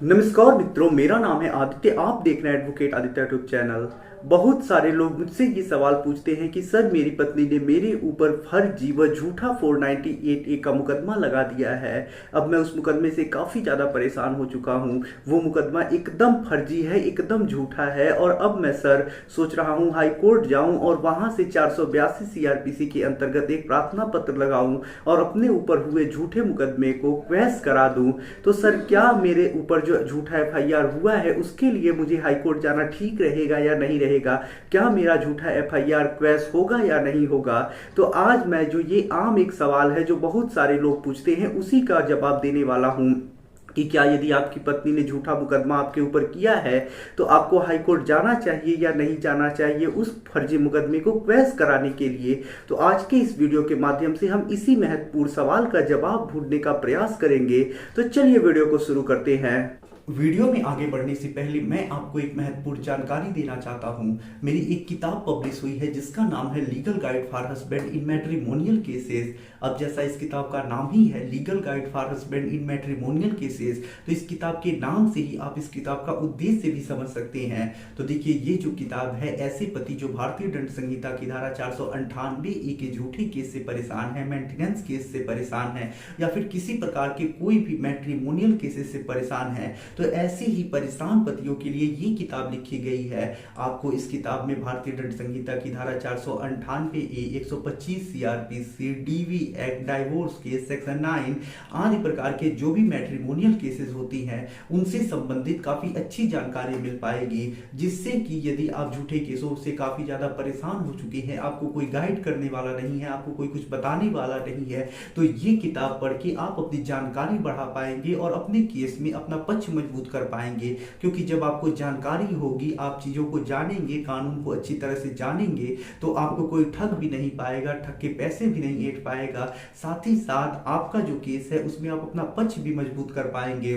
नमस्कार मित्रों, मेरा नाम है आदित्य। आप देख रहे हैं एडवोकेट आदित्य यूट्यूब चैनल। बहुत सारे लोग मुझसे ये सवाल पूछते हैं कि सर, मेरी पत्नी ने मेरे ऊपर फर्जी व झूठा 498A का मुकदमा लगा दिया है। अब मैं उस मुकदमे से काफ़ी ज़्यादा परेशान हो चुका हूँ। वो मुकदमा एकदम फर्जी है, एकदम झूठा है। और अब मैं सर सोच रहा हूँ हाई कोर्ट जाऊँ और वहाँ से 482 CRPC के अंतर्गत एक प्रार्थना पत्र लगाऊँ और अपने ऊपर हुए झूठे मुकदमे को क्वैश करा दूँ। तो सर, क्या मेरे ऊपर जो झूठा FIR हुआ है उसके लिए मुझे हाई कोर्ट जाना ठीक रहेगा या नहीं रहेगा? क्या मेरा झूठा FIR क्वैश होगा या नहीं होगा? तो आज मैं जो ये आम एक सवाल है जो बहुत सारे लोग पूछते हैं, उसी का जवाब देने वाला हूँ कि क्या यदि आपकी पत्नी ने झूठा मुकदमा आपके ऊपर किया है तो आपको हाई कोर्ट जाना चाहिए या नहीं जाना चाहिए उस फर्जी मुकदमे को क्वैश कराने के लिए। तो आज के इस वीडियो के माध्यम से हम इसी महत्वपूर्ण सवाल का जवाब ढूंढने का प्रयास करेंगे। तो चलिए वीडियो को शुरू करते हैं। वीडियो में आगे बढ़ने से पहले मैं आपको एक महत्वपूर्ण जानकारी देना चाहता हूं। मेरी एक किताब पब्लिश हुई है जिसका नाम है legal guide for husband in matrimonial cases. अब जैसा इस किताब का नाम ही है legal guide for husband in matrimonial cases, तो इस किताब के नाम से ही आप इस किताब का उद्देश्य भी समझ सकते हैं। तो देखिए, ये जो किताब है, ऐसे पति जो भारतीय दंड संहिता की धारा 498A के झूठे केस से परेशान है, मेंटेनेंस केस से परेशान है, या फिर किसी प्रकार के कोई भी मैट्रिमोनियल केसेस से परेशान है, तो ऐसे ही परेशान पतियों के लिए ये किताब लिखी गई है। आपको इस किताब में भारतीय दंड संहिता की धारा 498A, 125 CRPC, DV act, divorce case, section 9 आदि प्रकार के जो भी मैट्रिमोनियल केसेस होती हैं उनसे संबंधित काफी अच्छी जानकारी मिल पाएगी, जिससे कि यदि आप झूठे केसों से काफी ज्यादा परेशान हो चुके हैं, आपको कोई गाइड करने वाला नहीं है, आपको कोई कुछ बताने वाला नहीं है, तो ये किताब पढ़ के आप अपनी जानकारी बढ़ा पाएंगे और अपने केस में अपना पक्ष मजबूत कर पाएंगे। क्योंकि जब आपको जानकारी होगी, आप चीजों को जानेंगे, कानून को अच्छी तरह से जानेंगे, तो आपको कोई ठग भी नहीं पाएगा, ठग के पैसे भी नहीं ऐंठ पाएगा। साथ ही साथ आपका जो केस है उसमें आप अपना पक्ष भी मजबूत कर पाएंगे।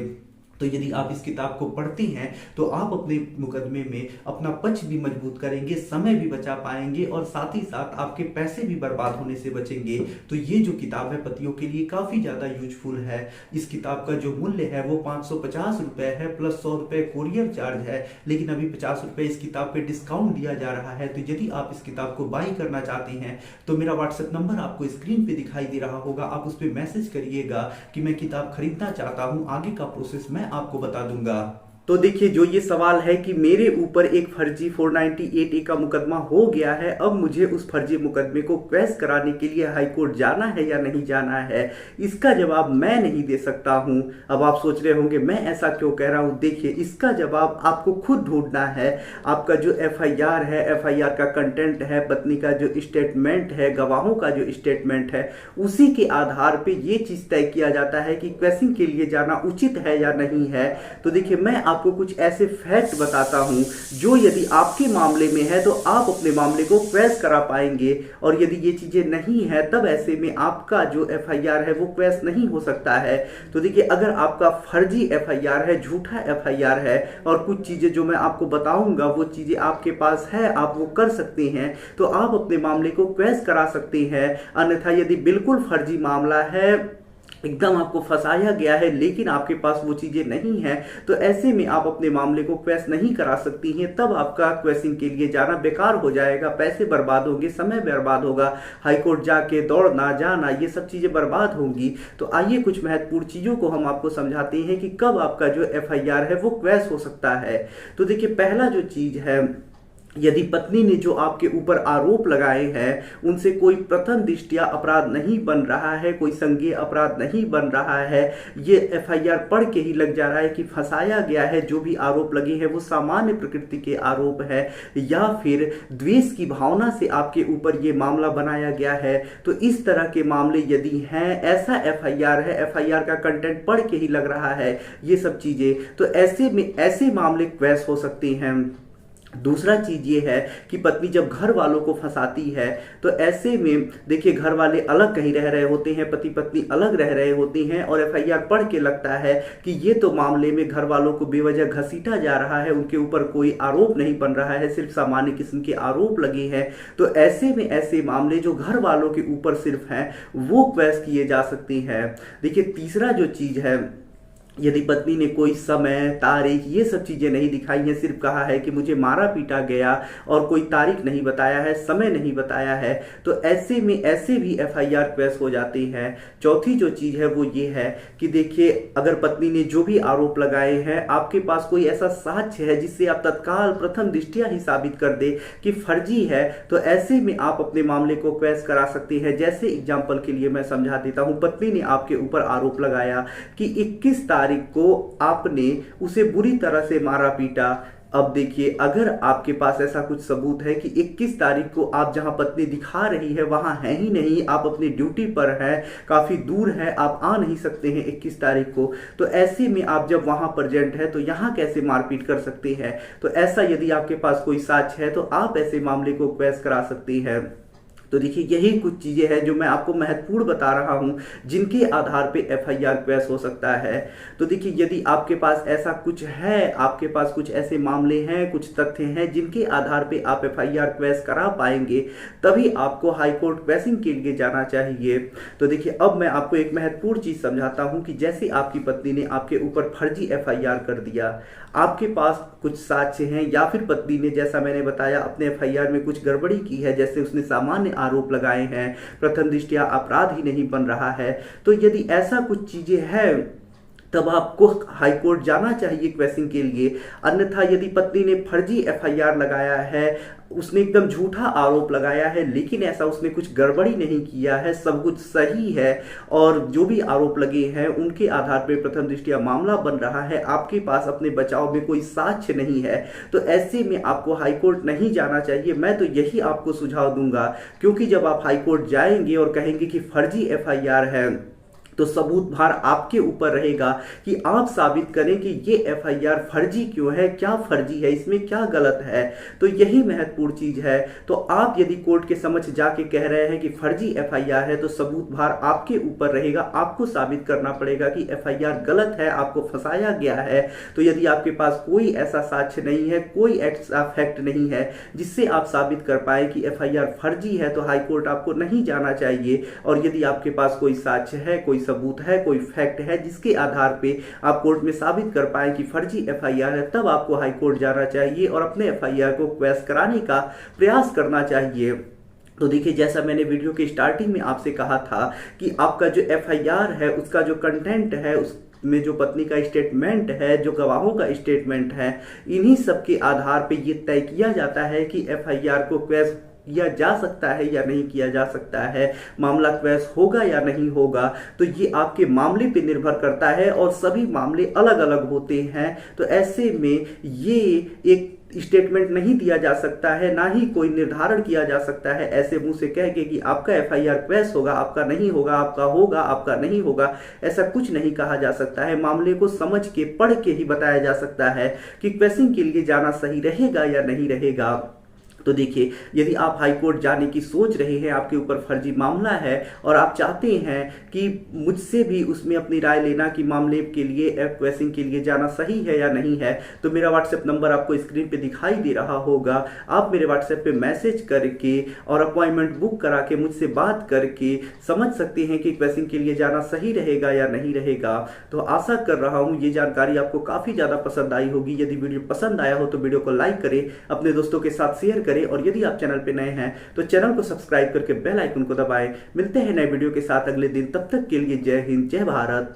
तो यदि आप इस किताब को पढ़ते हैं तो आप अपने मुकदमे में अपना पक्ष भी मजबूत करेंगे, समय भी बचा पाएंगे और साथ ही साथ आपके पैसे भी बर्बाद होने से बचेंगे। तो ये जो किताब है पतियों के लिए काफ़ी ज़्यादा यूजफुल है। इस किताब का जो मूल्य है वो 550 रुपये है, प्लस 100 रुपये कोरियर चार्ज है, लेकिन अभी 50 रुपये इस किताब पे डिस्काउंट दिया जा रहा है। तो यदि आप इस किताब को बाई करना चाहते हैं तो मेरा व्हाट्सएप नंबर आपको स्क्रीन पर दिखाई दे रहा होगा, आप उस पर मैसेज करिएगा कि मैं किताब खरीदना चाहता हूँ। आगे का प्रोसेस मैं आपको बता दूंगा। तो देखिए, जो ये सवाल है कि मेरे ऊपर एक फर्जी 498A का मुकदमा हो गया है, अब मुझे उस फर्जी मुकदमे को क्वैश कराने के लिए हाई कोर्ट जाना है या नहीं जाना है, इसका जवाब मैं नहीं दे सकता हूं। अब आप सोच रहे होंगे मैं ऐसा क्यों कह रहा हूं। देखिए, इसका जवाब आपको खुद ढूंढना है। आपका जो FIR है, FIR का कंटेंट है, पत्नी का जो स्टेटमेंट है, गवाहों का जो स्टेटमेंट है, उसी के आधार पर यह चीज तय किया जाता है कि क्वैशिंग के लिए जाना उचित है या नहीं है। तो देखिए, मैं आपको कुछ ऐसे फैक्ट बताता हूं जो यदि आपके मामले में है तो आप अपने मामले को क्वैश करा पाएंगे, और यदि ये चीजें नहीं है तब ऐसे में आपका जो FIR है वो क्वैश नहीं हो सकता है। तो देखिए, अगर आपका फर्जी FIR है, झूठा FIR है, और कुछ चीजें जो मैं आपको बताऊंगा वो चीजें आपके पास है, आप वो कर सकते हैं, तो आप अपने मामले को क्वैश करा सकते हैं। अन्यथा यदि बिल्कुल फर्जी मामला है, एकदम आपको फंसाया गया है, लेकिन आपके पास वो चीजें नहीं है, तो ऐसे में आप अपने मामले को क्वैश नहीं करा सकती हैं। तब आपका क्वैशिंग के लिए जाना बेकार हो जाएगा, पैसे बर्बाद होंगे, समय बर्बाद होगा, हाईकोर्ट जाके दौड़ना जाना, ये सब चीजें बर्बाद होंगी। तो आइए कुछ महत्वपूर्ण चीजों को हम आपको समझाते हैं कि कब आपका जो FIR है वो क्वैश हो सकता है। तो देखिए, पहला जो चीज है, यदि पत्नी ने जो आपके ऊपर आरोप लगाए हैं उनसे कोई प्रथम दृष्टया अपराध नहीं बन रहा है, कोई संज्ञेय अपराध नहीं बन रहा है, ये FIR पढ़ के ही लग जा रहा है कि फंसाया गया है, जो भी आरोप लगे हैं वो सामान्य प्रकृति के आरोप है, या फिर द्वेष की भावना से आपके ऊपर ये मामला बनाया गया है, तो इस तरह के मामले यदि हैं, ऐसा FIR है, FIR का कंटेंट पढ़ के ही लग रहा है ये सब चीजें, तो ऐसे में ऐसे मामले क्वैश हो सकते हैं। दूसरा चीज ये है कि पत्नी जब घर वालों को फंसाती है तो ऐसे में देखिए, घर वाले अलग कहीं रह रहे होते हैं, पति पत्नी अलग रह रहे होते हैं, और FIR पढ़ के लगता है कि ये तो मामले में घर वालों को बेवजह घसीटा जा रहा है, उनके ऊपर कोई आरोप नहीं बन रहा है, सिर्फ सामान्य किस्म के आरोप लगे हैं। तो ऐसे में ऐसे मामले जो घर वालों के ऊपर सिर्फ हैं वो क्वैश किए जा सकते हैं। देखिए, तीसरा जो चीज है यदि पत्नी ने कोई समय तारीख ये सब चीज़ें नहीं दिखाई हैं, सिर्फ कहा है कि मुझे मारा पीटा गया और कोई तारीख नहीं बताया है, समय नहीं बताया है, तो ऐसे में ऐसे भी एफआईआर क्वैश हो जाती है। चौथी जो चीज़ है वो ये है कि देखिए, अगर पत्नी ने जो भी आरोप लगाए हैं, आपके पास कोई ऐसा साक्ष्य है जिससे आप तत्काल प्रथम दृष्टया ही साबित कर दे कि फर्जी है, तो ऐसे में आप अपने मामले को क्वैश करा सकते हैं। जैसे एग्जाम्पल के लिए मैं समझा देता हूं, पत्नी ने आपके ऊपर आरोप लगाया कि 21 तारीख को आपने उसे बुरी तरह से मारा पीटा। अब देखिए, अगर आपके पास ऐसा कुछ सबूत है कि 21 तारीख को आप जहां पत्नी दिखा रही है वहां है ही नहीं, आप अपनी ड्यूटी पर हैं, काफी दूर है, आप आ नहीं सकते हैं 21 तारीख को, तो ऐसे में आप जब वहां प्रेजेंट है तो यहां कैसे मारपीट कर सकते हैं? तो ऐसा यदि आपके पास कोई साक्ष्य है तो आप ऐसे मामले को क्वैश करा सकते हैं। तो देखिए, यही कुछ चीज़ें हैं जो मैं आपको महत्वपूर्ण बता रहा हूं, जिनके आधार पे एफआईआर क्वैश हो सकता है। तो देखिए, यदि आपके पास ऐसा कुछ है, आपके पास कुछ ऐसे मामले हैं, कुछ तथ्य हैं जिनके आधार पे आप एफआईआर क्वैश करा पाएंगे, तभी आपको हाईकोर्ट क्वैशिंग के लिए जाना चाहिए। तो देखिए, अब मैं आपको एक महत्वपूर्ण चीज़ समझाता हूं कि जैसे आपकी पत्नी ने आपके ऊपर फर्जी एफआईआर कर दिया, आपके पास कुछ साक्ष्य हैं, या फिर पत्नी ने, जैसा मैंने बताया, अपने एफआईआर में कुछ गड़बड़ी की है, जैसे उसने सामान्य आरोप लगाए हैं, प्रथम दृष्टया अपराध ही नहीं बन रहा है, तो यदि ऐसा कुछ चीजें हैं तब आपको हाईकोर्ट जाना चाहिए क्वैशिंग के लिए। अन्यथा यदि पत्नी ने फर्जी एफआईआर लगाया है, उसने एकदम झूठा आरोप लगाया है, लेकिन ऐसा उसने कुछ गड़बड़ी नहीं किया है, सब कुछ सही है, और जो भी आरोप लगे हैं उनके आधार पर प्रथम दृष्टया मामला बन रहा है, आपके पास अपने बचाव में कोई साक्ष्य नहीं है, तो ऐसे में आपको हाईकोर्ट नहीं जाना चाहिए। मैं तो यही आपको सुझाव दूंगा, क्योंकि जब आप हाईकोर्ट जाएंगे और कहेंगे कि फर्जी एफआईआर है, तो सबूत भार आपके ऊपर रहेगा कि आप साबित करें कि ये एफआईआर फर्जी क्यों है, क्या फर्जी है, इसमें क्या गलत है। तो यही महत्वपूर्ण चीज है। तो आप यदि कोर्ट के समक्ष जाके कह रहे हैं कि फर्जी एफआईआर है, तो सबूत भार आपके ऊपर रहेगा, आपको साबित करना पड़ेगा कि एफआईआर गलत है, आपको फंसाया गया है। तो यदि आपके पास कोई ऐसा साक्ष्य नहीं है, कोई ऐसा फैक्ट नहीं है जिससे आप साबित कर पाए कि एफआईआर फर्जी है, तो हाईकोर्ट आपको नहीं जाना चाहिए। और यदि आपके पास कोई साक्ष्य है, कोई सबूत है, कोई फैक्ट है जिसके आधार पे आप कोर्ट में साबित कर पाए कि फर्जी एफआईआर है, तब आपको हाई कोर्ट जाना चाहिए और अपने एफआईआर को क्वैश कराने का प्रयास करना चाहिए। तो देखिए, जैसा मैंने वीडियो के स्टार्टिंग में आपसे कहा था कि आपका जो एफआईआर है उसका जो कंटेंट है, उस में जो पत्नी का स्टेटमेंट है, जो गवाहों का स्टेटमेंट है, इन्हीं सब के आधार पे ये तय किया जाता है कि एफआईआर को क्वैश किया जा सकता है या नहीं किया जा सकता है, मामला क्वैश होगा या नहीं होगा। तो ये आपके मामले पे निर्भर करता है और सभी मामले अलग अलग होते हैं। तो ऐसे में ये एक स्टेटमेंट नहीं दिया जा सकता है, ना ही कोई निर्धारण किया जा सकता है ऐसे मुंह से कह के कि आपका एफआईआर क्वैश होगा, आपका नहीं होगा, आपका होगा, आपका नहीं होगा। ऐसा कुछ नहीं कहा जा सकता है। मामले को समझ के, पढ़ के ही बताया जा सकता है कि क्वैशिंग के लिए जाना सही रहेगा या नहीं रहेगा। तो देखिए, यदि आप हाईकोर्ट जाने की सोच रहे हैं, आपके ऊपर फर्जी मामला है और आप चाहते हैं कि मुझसे भी उसमें अपनी राय लेना कि मामले के लिए क्वैशिंग के लिए जाना सही है या नहीं है, तो मेरा व्हाट्सएप नंबर आपको स्क्रीन पे दिखाई दे रहा होगा। आप मेरे व्हाट्सएप पे मैसेज करके और अपॉइंटमेंट बुक करा के मुझसे बात करके समझ सकते हैं कि क्वैशिंग के लिए जाना सही रहेगा या नहीं रहेगा। तो आशा कर रहा हूँ ये जानकारी आपको काफ़ी ज़्यादा पसंद आई होगी। यदि वीडियो पसंद आया हो तो वीडियो को लाइक करें, अपने दोस्तों के साथ शेयर करें, और यदि आप चैनल पे नए हैं तो चैनल को सब्सक्राइब करके बेल आइकन को दबाएं। मिलते हैं नए वीडियो के साथ अगले दिन, तब तक के लिए जय हिंद, जय भारत।